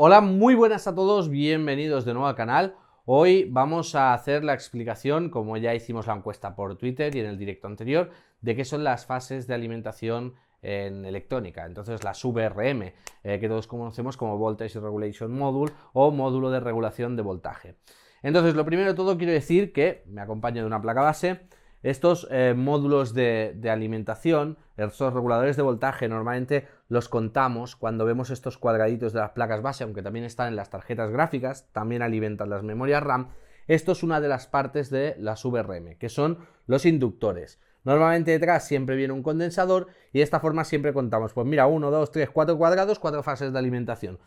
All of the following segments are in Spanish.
Hola, muy buenas a todos, bienvenidos de nuevo al canal. Hoy vamos a hacer la explicación, como ya hicimos la encuesta por Twitter y en el directo anterior, de qué son las fases de alimentación en electrónica. Entonces las VRM, que todos conocemos como Voltage Regulation Module o módulo de regulación de voltaje. Entonces, lo primero de todo quiero decir que me acompaño de una placa base. Estos módulos de alimentación, estos reguladores de voltaje, normalmente los contamos cuando vemos estos cuadraditos de las placas base, aunque también están en las tarjetas gráficas, también alimentan las memorias RAM. Esto es una de las partes de las VRM, que son los inductores. Normalmente detrás siempre viene un condensador y de esta forma siempre contamos, pues mira, 1, 2, 3, 4 cuadrados, 4 fases de alimentación.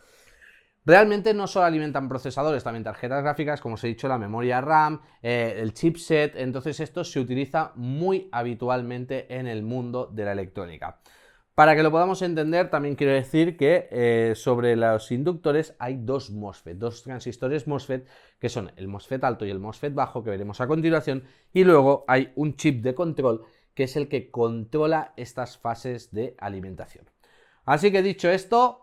Realmente no solo alimentan procesadores, también tarjetas gráficas, como os he dicho, la memoria RAM, el chipset. Entonces esto se utiliza muy habitualmente en el mundo de la electrónica. Para que lo podamos entender, también quiero decir que sobre los inductores hay dos MOSFET, dos transistores MOSFET, que son el MOSFET alto y el MOSFET bajo, que veremos a continuación, y luego hay un chip de control, que es el que controla estas fases de alimentación. Así que dicho esto,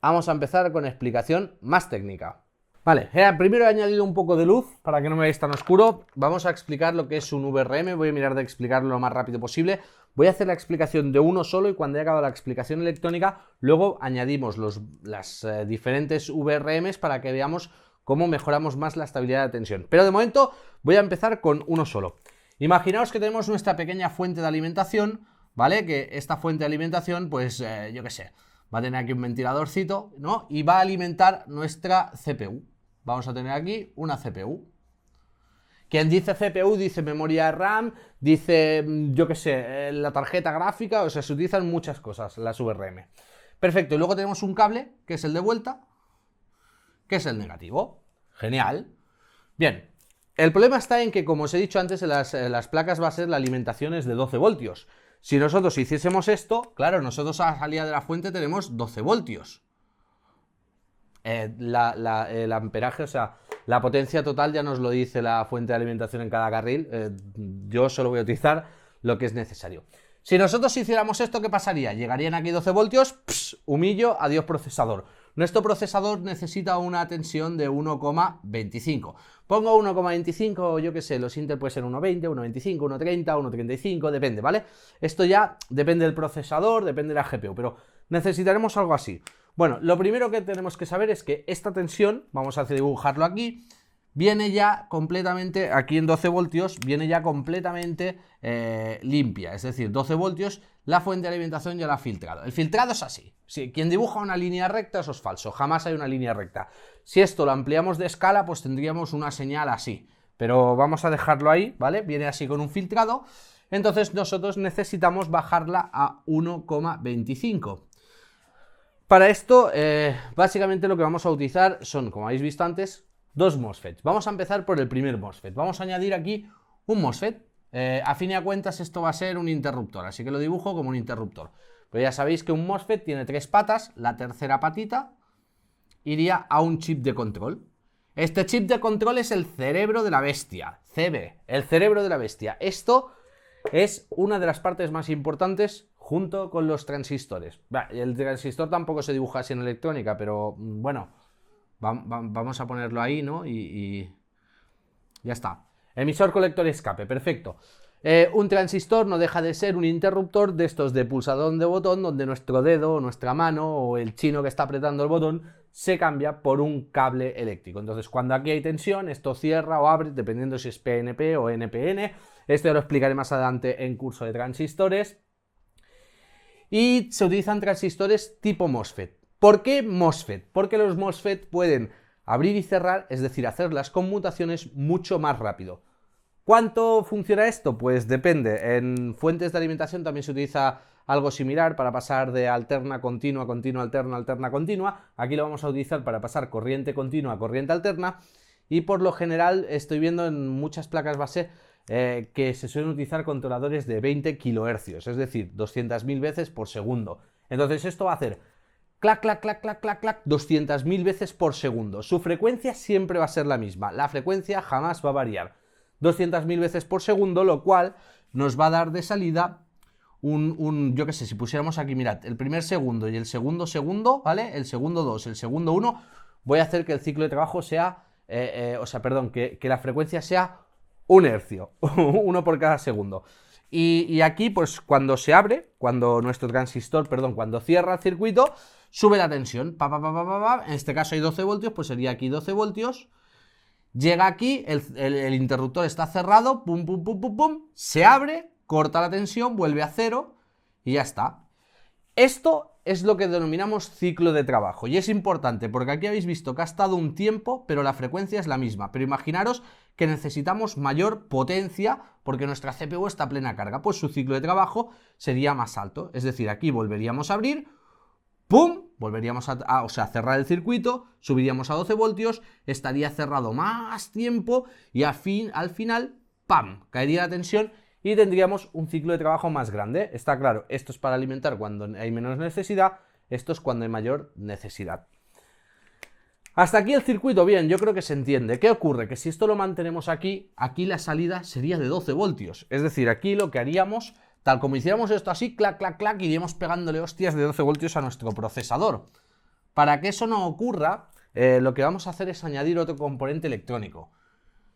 vamos a empezar con explicación más técnica. Vale, primero he añadido un poco de luz para que no me veáis tan oscuro. Vamos a explicar lo que es un VRM, voy a mirar de explicarlo lo más rápido posible. Voy a hacer la explicación de uno solo y cuando haya acabado la explicación electrónica, luego añadimos las diferentes VRMs para que veamos cómo mejoramos más la estabilidad de tensión. Pero de momento voy a empezar con uno solo. Imaginaos que tenemos nuestra pequeña fuente de alimentación, ¿vale? Que esta fuente de alimentación, pues yo qué sé, va a tener aquí un ventiladorcito, ¿no? Y va a alimentar nuestra CPU. Vamos a tener aquí una CPU. Quien dice CPU dice memoria RAM, dice, yo qué sé, la tarjeta gráfica, o sea, se utilizan muchas cosas las VRM. Perfecto, y luego tenemos un cable, que es el de vuelta, que es el negativo. Genial. Bien, el problema está en que, como os he dicho antes, en las placas bases la alimentación es de 12 voltios. Si nosotros hiciésemos esto, claro, nosotros a la salida de la fuente tenemos 12 voltios. El amperaje, o sea, la potencia total ya nos lo dice la fuente de alimentación en cada carril. Yo solo voy a utilizar lo que es necesario. Si nosotros hiciéramos esto, ¿qué pasaría? Llegarían aquí 12 voltios, humillo, adiós procesador. Nuestro procesador necesita una tensión de 1,25. Pongo 1,25, yo qué sé, los Intel puede ser 1,20, 1,25, 1,30, 1,35, depende, ¿vale? Esto ya depende del procesador, depende de la GPU, pero necesitaremos algo así. Bueno, lo primero que tenemos que saber es que esta tensión, vamos a dibujarlo aquí, viene ya completamente, aquí en 12 voltios, viene ya completamente limpia. Es decir, 12 voltios, la fuente de alimentación ya la ha filtrado. El filtrado es así. Si quien dibuja una línea recta, eso es falso. Jamás hay una línea recta. Si esto lo ampliamos de escala, pues tendríamos una señal así. Pero vamos a dejarlo ahí, ¿vale? Viene así con un filtrado. Entonces nosotros necesitamos bajarla a 1,25. Para esto, básicamente lo que vamos a utilizar son, como habéis visto antes, dos MOSFETs. Vamos a empezar por el primer MOSFET. Vamos a añadir aquí un MOSFET. A fin de cuentas esto va a ser un interruptor, así que lo dibujo como un interruptor. Pero ya sabéis que un MOSFET tiene tres patas, la tercera patita iría a un chip de control. Este chip de control es el cerebro de la bestia, CB, el cerebro de la bestia. Esto es una de las partes más importantes junto con los transistores. El transistor tampoco se dibuja así en electrónica, pero bueno, vamos a ponerlo ahí, ¿no? Y ya está. Emisor, colector, escape, perfecto. Un transistor no deja de ser un interruptor de estos de pulsador de botón, donde nuestro dedo, nuestra mano o el chino que está apretando el botón se cambia por un cable eléctrico. Entonces, cuando aquí hay tensión, esto cierra o abre, dependiendo si es PNP o NPN. Esto ya lo explicaré más adelante en curso de transistores. Y se utilizan transistores tipo MOSFET. ¿Por qué MOSFET? Porque los MOSFET pueden abrir y cerrar, es decir, hacer las conmutaciones mucho más rápido. ¿Cuánto funciona esto? Pues depende. En fuentes de alimentación también se utiliza algo similar para pasar de alterna, continua, continua, alterna, alterna, continua. Aquí lo vamos a utilizar para pasar corriente continua a corriente alterna. Y por lo general estoy viendo en muchas placas base que se suelen utilizar controladores de 20 kHz, es decir, 200.000 veces por segundo. Entonces esto va a hacer clac, clac, clac, clac, clac, clac, 200.000 veces por segundo. Su frecuencia siempre va a ser la misma, la frecuencia jamás va a variar. 200.000 veces por segundo, lo cual nos va a dar de salida yo qué sé, si pusiéramos aquí, mirad, el primer segundo y el segundo segundo, ¿vale? El segundo 2, el segundo 1, voy a hacer que el ciclo de trabajo sea, que la frecuencia sea 1 hercio, uno por cada segundo. Y aquí, pues cuando se abre, cuando nuestro transistor, perdón, cuando cierra el circuito, sube la tensión. En este caso hay 12 voltios, pues sería aquí 12 voltios. Llega aquí, el interruptor está cerrado, pum, pum, pum, pum, pum, se abre, corta la tensión, vuelve a 0 y ya está. Esto es lo que denominamos ciclo de trabajo y es importante porque aquí habéis visto que ha estado un tiempo, pero la frecuencia es la misma. Pero imaginaros que necesitamos mayor potencia porque nuestra CPU está a plena carga, pues su ciclo de trabajo sería más alto. Es decir, aquí volveríamos a abrir, ¡pum! Volveríamos a cerrar el circuito, subiríamos a 12 voltios, estaría cerrado más tiempo y al final, ¡pam!, caería la tensión y tendríamos un ciclo de trabajo más grande. Está claro, esto es para alimentar cuando hay menos necesidad, esto es cuando hay mayor necesidad. Hasta aquí el circuito, bien, yo creo que se entiende. ¿Qué ocurre? Que si esto lo mantenemos aquí, aquí la salida sería de 12 voltios. Es decir, aquí lo que haríamos, tal como hiciéramos esto así, clac, clac, clac, iríamos pegándole hostias de 12 voltios a nuestro procesador. Para que eso no ocurra, lo que vamos a hacer es añadir otro componente electrónico.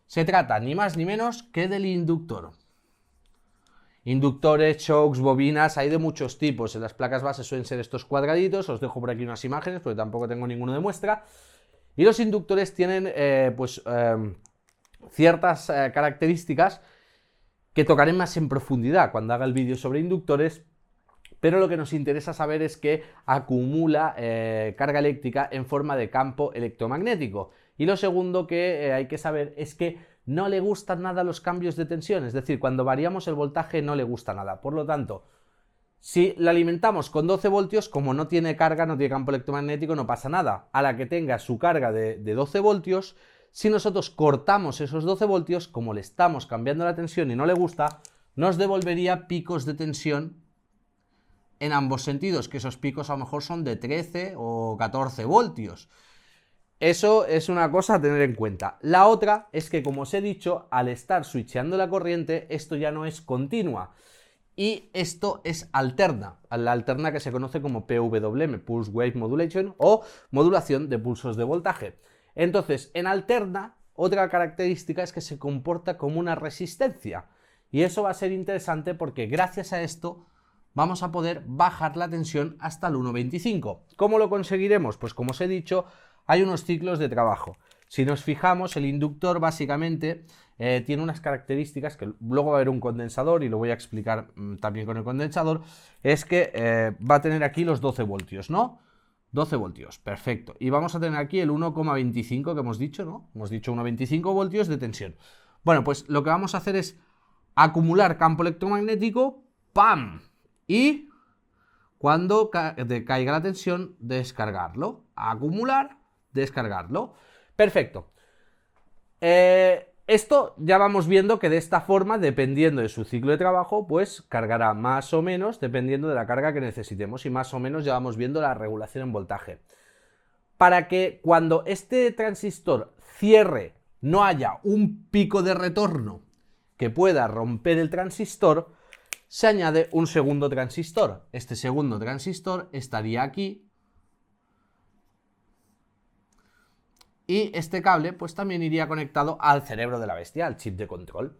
Se trata ni más ni menos que del inductor. Inductores, shocks, bobinas, hay de muchos tipos. En las placas bases suelen ser estos cuadraditos, os dejo por aquí unas imágenes porque tampoco tengo ninguno de muestra. Y los inductores tienen ciertas características que tocaré más en profundidad cuando haga el vídeo sobre inductores, pero lo que nos interesa saber es que acumula carga eléctrica en forma de campo electromagnético. Y lo segundo que hay que saber es que no le gustan nada los cambios de tensión, es decir, cuando variamos el voltaje no le gusta nada. Por lo tanto, si la alimentamos con 12 voltios, como no tiene carga, no tiene campo electromagnético, no pasa nada. A la que tenga su carga de 12 voltios, si nosotros cortamos esos 12 voltios, como le estamos cambiando la tensión y no le gusta, nos devolvería picos de tensión en ambos sentidos, que esos picos a lo mejor son de 13 o 14 voltios. Eso es una cosa a tener en cuenta. La otra es que, como os he dicho, al estar switcheando la corriente, esto ya no es continua. Y esto es alterna, la alterna que se conoce como PWM, Pulse Wave Modulation, o modulación de pulsos de voltaje. Entonces, en alterna, otra característica es que se comporta como una resistencia. Y eso va a ser interesante porque gracias a esto vamos a poder bajar la tensión hasta el 1,25. ¿Cómo lo conseguiremos? Pues como os he dicho, hay unos ciclos de trabajo. Si nos fijamos, el inductor básicamente tiene unas características que luego va a haber un condensador y lo voy a explicar también con el condensador, es que va a tener aquí los 12 voltios, ¿no? 12 voltios, perfecto. Y vamos a tener aquí el 1,25 que hemos dicho, ¿no? Hemos dicho 1,25 voltios de tensión. Bueno, pues lo que vamos a hacer es acumular campo electromagnético, ¡pam! Y cuando caiga la tensión, descargarlo. Acumular, descargarlo. Perfecto. Esto ya vamos viendo que de esta forma, dependiendo de su ciclo de trabajo, pues cargará más o menos dependiendo de la carga que necesitemos y más o menos ya vamos viendo la regulación en voltaje. Para que cuando este transistor cierre no haya un pico de retorno que pueda romper el transistor, se añade un segundo transistor. Este segundo transistor estaría aquí. Y este cable pues también iría conectado al cerebro de la bestia, al chip de control.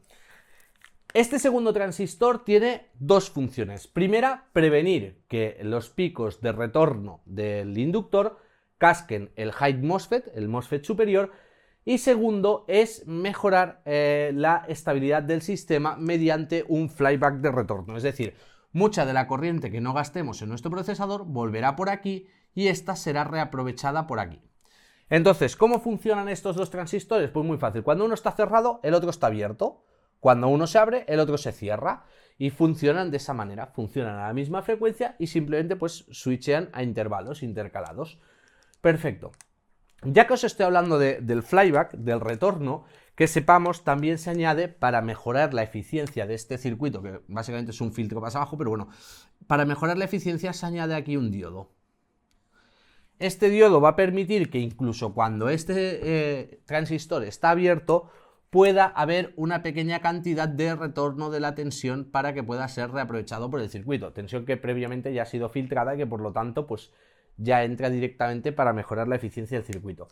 Este segundo transistor tiene dos funciones. Primera, prevenir que los picos de retorno del inductor casquen el high MOSFET, el MOSFET superior. Y segundo, es mejorar la estabilidad del sistema mediante un flyback de retorno. Es decir, mucha de la corriente que no gastemos en nuestro procesador volverá por aquí y esta será reaprovechada por aquí. Entonces, ¿cómo funcionan estos dos transistores? Pues muy fácil. Cuando uno está cerrado, el otro está abierto. Cuando uno se abre, el otro se cierra. Y funcionan de esa manera. Funcionan a la misma frecuencia y simplemente pues switchean a intervalos intercalados. Perfecto. Ya que os estoy hablando del flyback, del retorno, que sepamos también se añade para mejorar la eficiencia de este circuito, que básicamente es un filtro más abajo, pero bueno, para mejorar la eficiencia se añade aquí un diodo. Este diodo va a permitir que incluso cuando este transistor está abierto, pueda haber una pequeña cantidad de retorno de la tensión para que pueda ser reaprovechado por el circuito. Tensión que previamente ya ha sido filtrada y que por lo tanto pues ya entra directamente para mejorar la eficiencia del circuito.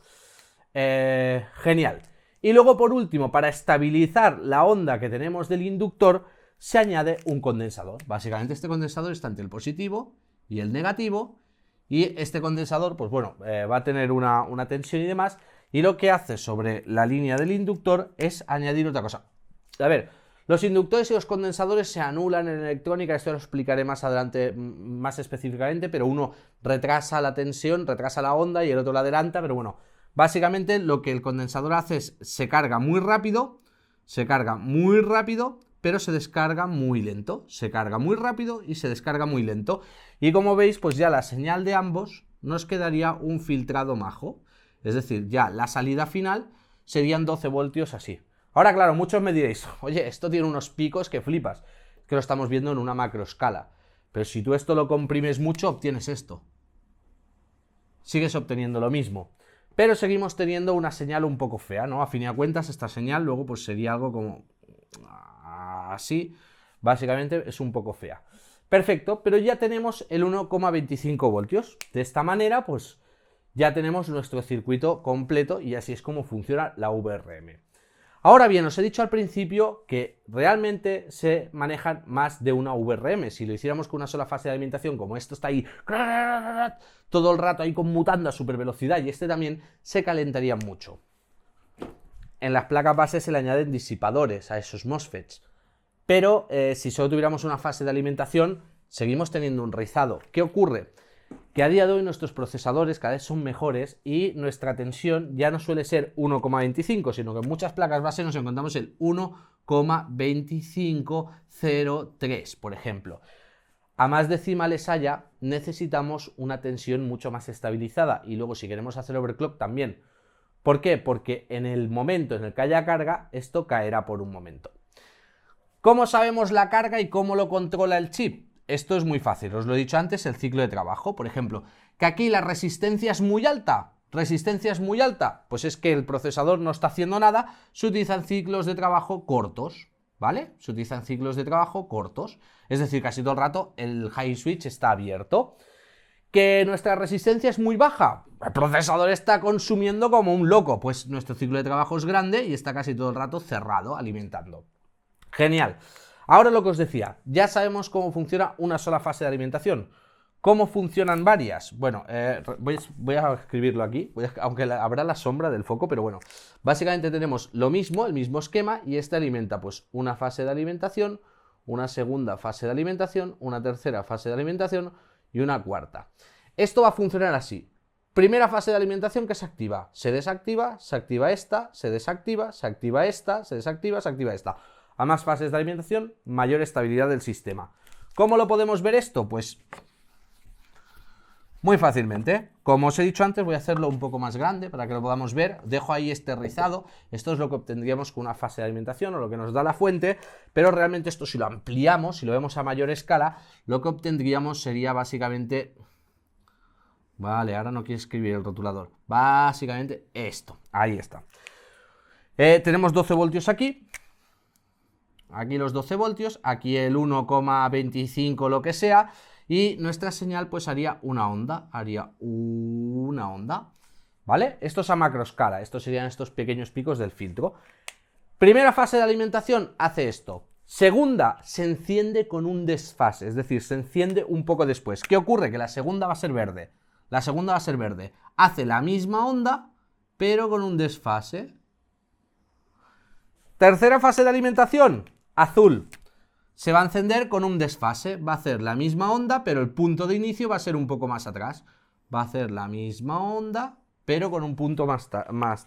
Genial. Y luego por último, para estabilizar la onda que tenemos del inductor, se añade un condensador. Básicamente este condensador está entre el positivo y el negativo, y este condensador pues bueno, va a tener una tensión y demás, y lo que hace sobre la línea del inductor es añadir otra cosa. A ver, los inductores y los condensadores se anulan en electrónica, esto lo explicaré más adelante más específicamente, pero uno retrasa la tensión, retrasa la onda y el otro la adelanta, pero bueno, básicamente lo que el condensador hace es se carga muy rápido, pero se descarga muy lento, se carga muy rápido y se descarga muy lento. Y como veis, pues ya la señal de ambos nos quedaría un filtrado majo, es decir, ya la salida final serían 12 voltios así. Ahora, claro, muchos me diréis, oye, esto tiene unos picos que flipas, que lo estamos viendo en una macroescala, pero si tú esto lo comprimes mucho, obtienes esto. Sigues obteniendo lo mismo, pero seguimos teniendo una señal un poco fea, ¿no? A fin de cuentas, esta señal luego pues sería algo como así, básicamente es un poco fea. Perfecto, pero ya tenemos el 1,25 voltios. De esta manera, pues ya tenemos nuestro circuito completo y así es como funciona la VRM. Ahora bien, os he dicho al principio que realmente se manejan más de una VRM. Si lo hiciéramos con una sola fase de alimentación, como esto está ahí todo el rato ahí conmutando a super velocidad y este también, se calentaría mucho. En las placas base se le añaden disipadores a esos MOSFETs. Pero si solo tuviéramos una fase de alimentación, seguimos teniendo un rizado. ¿Qué ocurre? Que a día de hoy nuestros procesadores cada vez son mejores y nuestra tensión ya no suele ser 1,25, sino que en muchas placas base nos encontramos el 1,2503, por ejemplo. A más decimales haya, necesitamos una tensión mucho más estabilizada y luego si queremos hacer overclock también. ¿Por qué? Porque en el momento en el que haya carga, esto caerá por un momento. ¿Cómo sabemos la carga y cómo lo controla el chip? Esto es muy fácil, os lo he dicho antes, el ciclo de trabajo. Por ejemplo, que aquí la resistencia es muy alta. Pues es que el procesador no está haciendo nada, se utilizan ciclos de trabajo cortos, ¿vale? Se utilizan ciclos de trabajo cortos, es decir, casi todo el rato el high switch está abierto. ¿Que nuestra resistencia es muy baja? El procesador está consumiendo como un loco, pues nuestro ciclo de trabajo es grande y está casi todo el rato cerrado, alimentando. Genial. Ahora lo que os decía, ya sabemos cómo funciona una sola fase de alimentación. ¿Cómo funcionan varias? Bueno, voy a escribirlo aquí, aunque habrá la sombra del foco, pero bueno. Básicamente tenemos lo mismo, el mismo esquema, y este alimenta pues una fase de alimentación, una segunda fase de alimentación, una tercera fase de alimentación y una cuarta. Esto va a funcionar así. Primera fase de alimentación que se activa, se desactiva, se activa esta, se desactiva, se activa esta, se desactiva, se activa esta. A más fases de alimentación, mayor estabilidad del sistema. ¿Cómo lo podemos ver esto? Pues muy fácilmente. Como os he dicho antes, voy a hacerlo un poco más grande para que lo podamos ver. Dejo ahí este rizado. Esto es lo que obtendríamos con una fase de alimentación o lo que nos da la fuente, pero realmente esto si lo ampliamos, si lo vemos a mayor escala, lo que obtendríamos sería básicamente... Vale, ahora no quiero escribir el rotulador. Básicamente esto. Ahí está. Tenemos 12 voltios aquí. Aquí los 12 voltios, aquí el 1,25 lo que sea, y nuestra señal pues haría una onda, ¿vale? Esto es a macroescala, estos serían estos pequeños picos del filtro. Primera fase de alimentación hace esto. Segunda, se enciende con un desfase, es decir, se enciende un poco después. ¿Qué ocurre? Que la segunda va a ser verde. Hace la misma onda, pero con un desfase. Tercera fase de alimentación, azul. Se va a encender con un desfase, va a hacer la misma onda, pero el punto de inicio va a ser un poco más atrás. Va a hacer la misma onda, pero con un punto más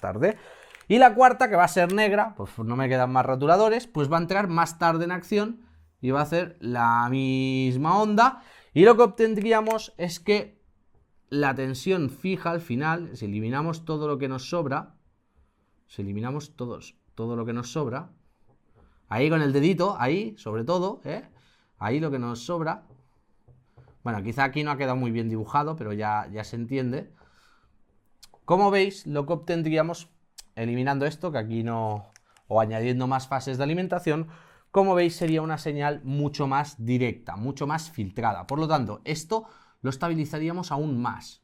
tarde. Y la cuarta, que va a ser negra, pues no me quedan más rotuladores, pues va a entrar más tarde en acción y va a hacer la misma onda. Y lo que obtendríamos es que la tensión fija al final, si eliminamos todo lo que nos sobra, todo lo que nos sobra, ahí con el dedito, ahí, sobre todo, ahí lo que nos sobra, bueno, quizá aquí no ha quedado muy bien dibujado, pero ya se entiende. Como veis, lo que obtendríamos, eliminando esto, que aquí no o añadiendo más fases de alimentación, como veis sería una señal mucho más directa, mucho más filtrada. Por lo tanto, esto lo estabilizaríamos aún más.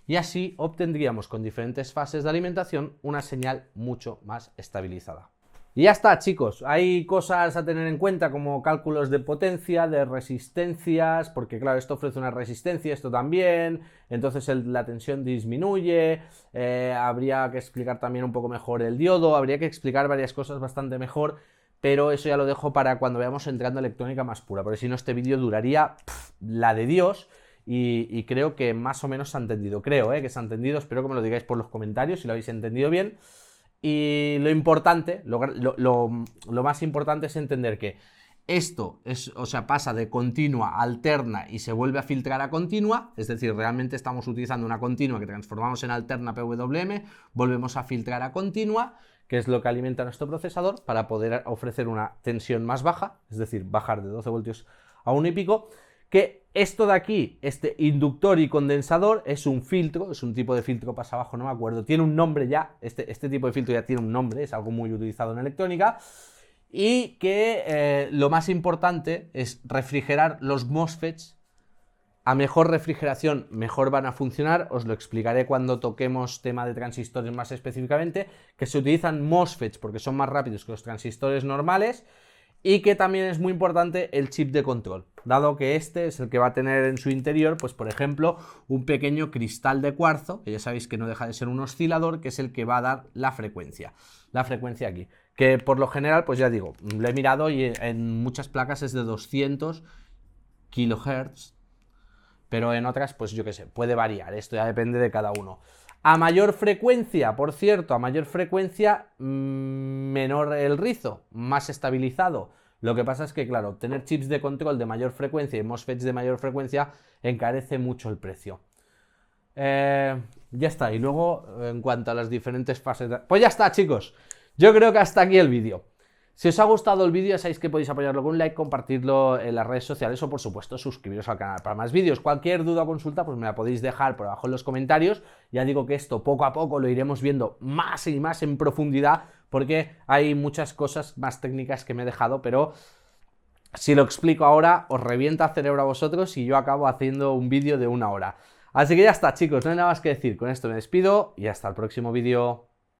Y así obtendríamos con diferentes fases de alimentación una señal mucho más estabilizada. Y ya está, chicos. Hay cosas a tener en cuenta como cálculos de potencia, de resistencias, porque claro, esto ofrece una resistencia, esto también, entonces la tensión disminuye, habría que explicar también un poco mejor el diodo, habría que explicar varias cosas bastante mejor, pero eso ya lo dejo para cuando veamos entrando electrónica más pura, porque si no este vídeo duraría la de Dios. Y creo que más o menos se ha entendido, que se ha entendido, espero que me lo digáis por los comentarios si lo habéis entendido bien. Y lo importante, lo más importante es entender que esto pasa de continua a alterna y se vuelve a filtrar a continua, es decir, realmente estamos utilizando una continua que transformamos en alterna PWM, volvemos a filtrar a continua, que es lo que alimenta nuestro procesador para poder ofrecer una tensión más baja, es decir, bajar de 12 voltios a 1 y pico, que esto de aquí, este inductor y condensador, es un filtro, es un tipo de filtro pasa abajo, no me acuerdo, tiene un nombre ya, este tipo de filtro ya tiene un nombre, es algo muy utilizado en electrónica, y que lo más importante es refrigerar los MOSFETs. A mejor refrigeración, mejor van a funcionar, os lo explicaré cuando toquemos tema de transistores más específicamente, que se utilizan MOSFETs porque son más rápidos que los transistores normales, y que también es muy importante el chip de control, dado que este es el que va a tener en su interior, pues por ejemplo, un pequeño cristal de cuarzo, que ya sabéis que no deja de ser un oscilador, que es el que va a dar la frecuencia aquí, que por lo general, pues ya digo, lo he mirado y en muchas placas es de 200 kHz, pero en otras, pues yo qué sé, puede variar, esto ya depende de cada uno. A mayor frecuencia, por cierto, menor el rizo, más estabilizado. Lo que pasa es que, claro, tener chips de control de mayor frecuencia y MOSFETs de mayor frecuencia encarece mucho el precio. Ya está, y luego, en cuanto a las diferentes fases Pues ya está, chicos, yo creo que hasta aquí el vídeo. Si os ha gustado el vídeo, ya sabéis que podéis apoyarlo con un like, compartirlo en las redes sociales o, por supuesto, suscribiros al canal para más vídeos. Cualquier duda o consulta, pues me la podéis dejar por abajo en los comentarios. Ya digo que esto poco a poco lo iremos viendo más y más en profundidad, porque hay muchas cosas más técnicas que me he dejado, pero si lo explico ahora, os revienta el cerebro a vosotros y yo acabo haciendo un vídeo de 1 hora. Así que ya está, chicos, no hay nada más que decir. Con esto me despido y hasta el próximo vídeo.